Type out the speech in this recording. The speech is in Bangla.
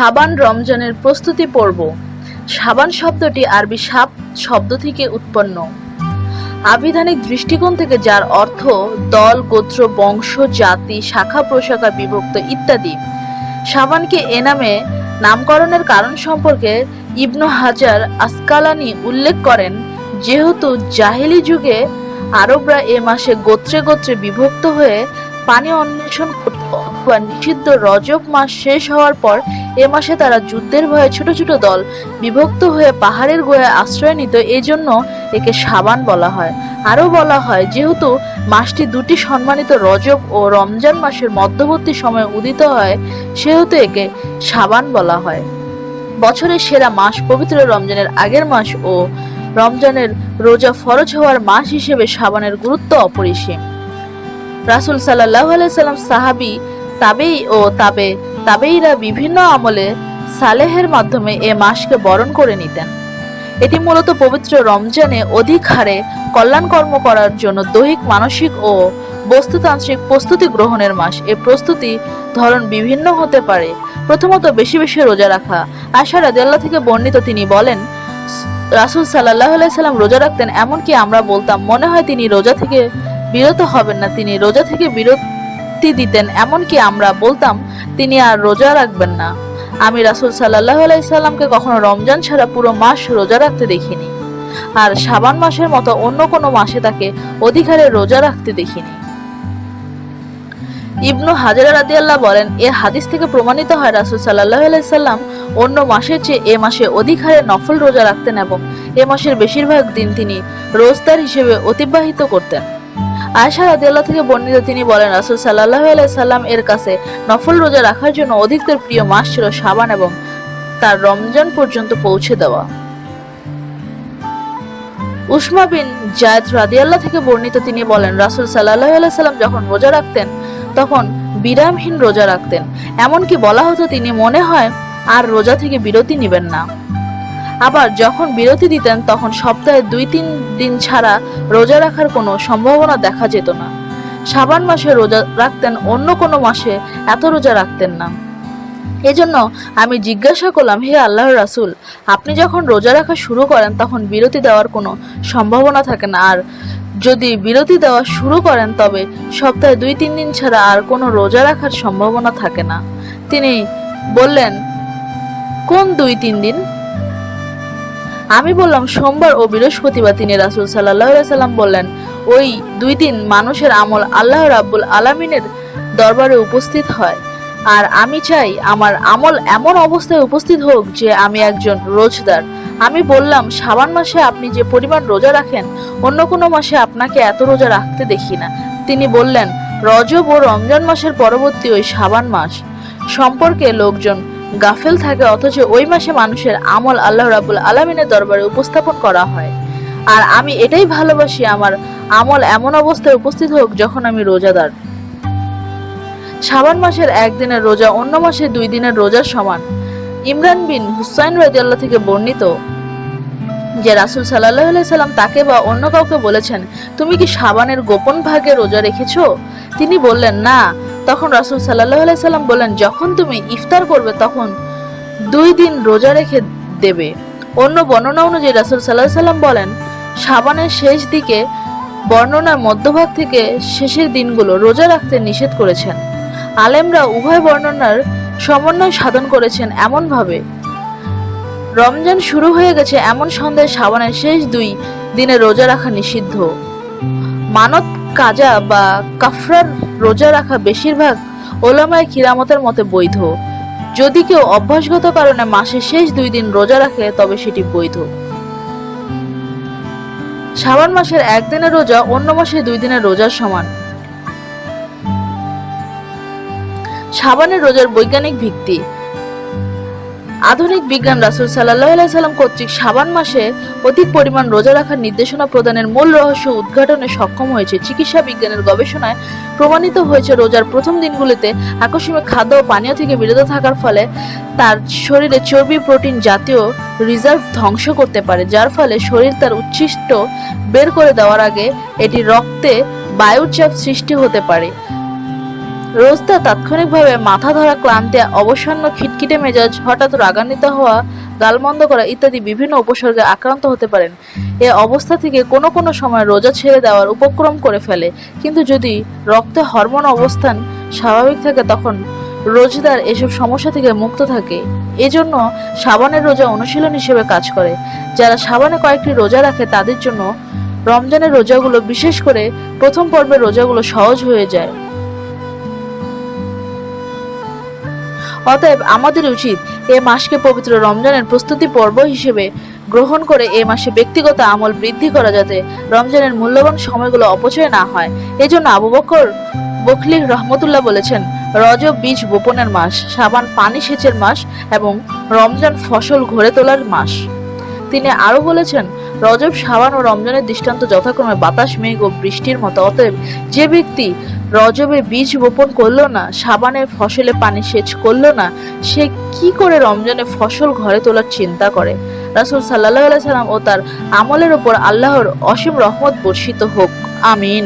শাবান রমজানের প্রস্তুতি পর্ব। শাবান শব্দটি আরবি শাব শব্দ থেকে উৎপন্ন। আবিধানিক দৃষ্টিকোণ থেকে যার অর্থ দল, গোত্র, বংশ, জাতি, শাখা প্রশাখা বিভক্ত ইত্যাদি। শাবানকে এ নামে নামকরণের কারণ সম্পর্কে ইবনু হাজার আসকালানি উল্লেখ করেন, যেহেতু জাহেলি যুগে আরবরা এ মাসে গোত্রে গোত্রে বিভক্ত হয়ে পানি অন্বেষণ করত, অথবা নিষিদ্ধ রজব মাস শেষ হওয়ার পর এ মাসে তারা যুদ্ধের ভয়ে ছোট ছোট দল বিভক্ত হয়ে পাহাড়ের গোড়ায় আশ্রয় নিত। এজন্য একে শাবান বলা হয়। আরও বলা হয়, যেহেতু মাসটি দুটি সম্মানিত রজব ও রমজান মাসের মধ্যবর্তী সময়ে উদিত হয়, সেহেতু একে শাবান বলা হয়। বছরের সেরা মাস পবিত্র রমজানের আগের মাস ও রমজানের রোজা ফরজ হওয়ার মাস হিসেবে শাবানের গুরুত্ব অপরিসীম। রাসূল সাল্লাল্লাহু আলাইহি সাল্লাম, সাহাবী, তাবেঈ ও তাবেঈরা বিভিন্ন আমলে সালেহের মাধ্যমে এ মাসকে বরণ করে নিতেন। এটি মূলত পবিত্র রমজানে অধিক হারে কল্যাণ কর্ম করার জন্য দৈহিক, মানসিক ও বস্তুতান্ত্রিক প্রস্তুতি গ্রহণের মাস। এ প্রস্তুতি ধরন বিভিন্ন হতে পারে। প্রথমত, বেশি বেশি রোজা রাখা। আয়েশা রাদিয়াল্লাহু থেকে বর্ণিত, তিনি বলেন, রাসূল সাল্লাল্লাহু আলাইহি সাল্লাম রোজা রাখতেন, এমনকি আমরা বলতাম মনে হয় তিনি রোজা থেকে বিরত হবেন না। তিনি রোজা থেকে বিরতি দিতেন, এমনকি আমরা বলতাম তিনি আর রোজা রাখবেন না। আমি রাসূল সাল্লাল্লাহু আলাইহি সাল্লামকে কখনো রমজান ছাড়া পুরো মাস রোজা রাখতে দেখিনি, আর শাবান মাসের মতো অন্য কোনো মাসে তাকে অধিকারে রোজা রাখতে দেখিনি। ইবনু হাজার রাদিয়াল্লাহু বলেন, এ হাদিস থেকে প্রমাণিত হয় রাসূল সাল্লাল্লাহু আলাইহি সাল্লাম অন্য মাসের চেয়ে এ মাসে অধিক হারে নফল রোজা রাখতেন এবং এ মাসের বেশিরভাগ দিন তিনি রোজদার হিসেবে অতিবাহিত করতেন। আয়েশা রাদিয়াল্লাহু থেকে বর্ণিত, তিনি বলেন, রাসূল সাল্লাল্লাহু আলাইহি সাল্লাম এর কাছে নফল রোজা রাখার জন্য অধিকতর প্রিয় মাস ছিল শাবান এবং তার রমজান পর্যন্ত পৌঁছে দেওয়া। উসমা বিন জায়েদ রাদিয়াল্লাহু থেকে বর্ণিত, তিনি বলেন, রাসূল সাল্লাল্লাহু আলাইহি সাল্লাম যখন রোজা রাখতেন তখন বিরামহীন রোজা রাখতেন, এমনকি বলা হতো তিনি মনে হয় আর রোজা থেকে বিরতি নেবেন না। আবার যখন বিরতি দিতেন তখন সপ্তাহে 2-3 দিন ছাড়া রোজা রাখার কোনো সম্ভাবনা দেখা যেত না। শাবান মাসে রোজা রাখতেন, অন্য কোনো মাসে এত রোজা রাখতেন না। এজন্য আমি জিজ্ঞাসা করলাম, হে আল্লাহর রাসূল, আপনি যখন রোজা রাখা শুরু করেন তখন বিরতি দেওয়ার কোনো সম্ভাবনা থাকে না, আর যদি বিরতি দেওয়া শুরু করেন তবে সপ্তাহে 2-3 দিন ছাড়া আর কোনো রোজা রাখার সম্ভাবনা থাকে না। তিনি বললেন, কোন 2-3 দিন? আমি বললাম, সোমবার ও বৃহস্পতিবার। তিনি রাসূল সাল্লাল্লাহু আলাইহি সাল্লাম বললেন, ওই 2 দিন মানুষের আমল আল্লাহ রাব্বুল আলামিনের দরবারে উপস্থিত হয়, আর আমি চাই আমার আমল এমন অবস্থায় উপস্থিত হোক যে আমি একজন রোজদার। আমি বললাম, শাবান মাসে আপনি যে পরিমাণ রোজা রাখেন অন্য কোনো মাসে আপনাকে এত রোজা রাখতে দেখি না। তিনি বললেন, রজব ও রমজান মাসের পরবর্তী ওই শাবান মাস সম্পর্কে লোকজন গাফেল থাকে, অথচ ওই মাসে মানুষের আমল আল্লাহ রাব্বুল আলামিনের দরবারে উপস্থাপন করা হয়, আর আমি এটাই ভালোবাসি আমার আমল এমন অবস্থায় উপস্থিত হোক যখন আমি রোজাদার। শাবান মাসের 1 দিনের রোজা অন্য মাসে 2 দিনের রোজার সমান। ইমরান বিন হুসাইন রাদিয়াল্লাহু থেকে বর্ণিত যে রাসূল সাল্লাল্লাহু আলাইহি সাল্লাম তাকে বা অন্য কাউকে বলেছেন, তুমি কি শাবানের গোপন ভাগে রোজা রেখেছো? তিনি বললেন, না। তখন রাসূল সাল্লাল্লাহু আলাইহি সাল্লাম বললেন, যখন তুমি ইফতার করবে তখন 2 দিন রোজা রেখে দেবে। অন্য বর্ণনা অনুযায়ী রাসূল সাল্লাল্লাহু আলাইহি সাল্লাম বলেন, শাবানের শেষ দিকে বর্ণনার মধ্যভাগ থেকে শেষের দিনগুলো রোজা রাখতে নিষেধ করেছেন। আলেমরা উভয় বর্ণনার সমন্বয় সাধন করেছেন এমনভাবে, রমজান শুরু হয়ে গেছে এমন সন্ধ্যায় শাবানের শেষ 2 দিনে রোজা রাখা নিষিদ্ধ। মানত কাজা বা কাফরার রোজা রাখা বেশিরভাগ ওলামায়ে কিরামতের মতে বৈধ। যদি কেউ অভ্যাসগত কারণে মাসের শেষ 2 দিন রোজা রাখে তবে সেটি বৈধ। শাবান মাসের 1 দিনের রোজা অন্য মাসে 2 দিনের রোজার সমান। শাবানের রোজার বৈজ্ঞানিক ভিত্তি। আধুনিক বিজ্ঞান রাসূল সাল্লাল্লাহু আলাইহি সাল্লাম কর্তৃক শাবান মাসে অধিক পরিমাণ রোজা রাখার নির্দেশনা প্রদানের মূল রহস্য উদ্ঘাটনে সক্ষম হয়েছে। চিকিৎসা বিজ্ঞানের গবেষণায় প্রমাণিত হয়েছে, রোজার প্রথম দিনগুলিতে আকস্মিক খাদ্য ও পানীয় থেকে বিরত থাকার ফলে তার শরীরে চর্বি, প্রোটিন জাতীয় রিজার্ভ ধ্বংস করতে পারে, যার ফলে শরীর তার উচ্ছিষ্ট বের করে দেওয়ার আগে এটি রক্তে বায়ুর চাপ সৃষ্টি হতে পারে। রোজদা তাৎক্ষণিকভাবে মাথা ধরা ক্লান্তি, অবসন্ন খিটখিটে মেজাজ, হঠাৎ রাগান্বিত হওয়া, গালমন্দ করা ইত্যাদি বিভিন্ন উপসর্গে আক্রান্ত হতে পারেন। এ অবস্থা থেকে কোনো কোনো সময় রোজা ছেড়ে দেওয়ার উপক্রম করে ফেলে, কিন্তু যদি রক্তে হরমোন অবস্থান স্বাভাবিক থাকে তখন রোজদার এসব সমস্যা থেকে মুক্ত থাকে। এজন্য সাবানের রোজা অনুশীলন হিসেবে কাজ করে। যারা সাবানে কয়েকটি রোজা রাখে তাদের জন্য রমজানের রোজাগুলো, বিশেষ করে প্রথম পর্বের রোজাগুলো সহজ হয়ে যায়। অতএব আমাদের উচিত এ মাসকে পবিত্র রমজানের প্রস্তুতি পর্ব হিসেবে গ্রহণ করে এ মাসে ব্যক্তিগত আমল বৃদ্ধি করা, যাতে রমজানের মূল্যবান সময়গুলো অপচয় না হয়। এজন্য আবু বকর বখলি রহমতুল্লাহ বলেছেন, রজব বীজ বপনের মাস, সাবান পানি সেচের মাস এবং রমজান ফসল ঘরে তোলার মাস। তিনি আরো বলেছেন, রজব, সাবান ও রমজানের দৃষ্টান্ত যথাক্রমে বাতাস, মেঘ ও বৃষ্টির মতো। অতএব যে ব্যক্তি রজবে বীজ বপন করলো না, সাবানের ফসলে পানি সেচ করলো না, সে কি করে রমজানে ফসল ঘরে তোলার চিন্তা করে? রাসূল সাল্লাল্লাহু আলাইহি সাল্লাম ও তার আমলের উপর আল্লাহর অসীম রহমত বর্ষিত হোক। আমিন।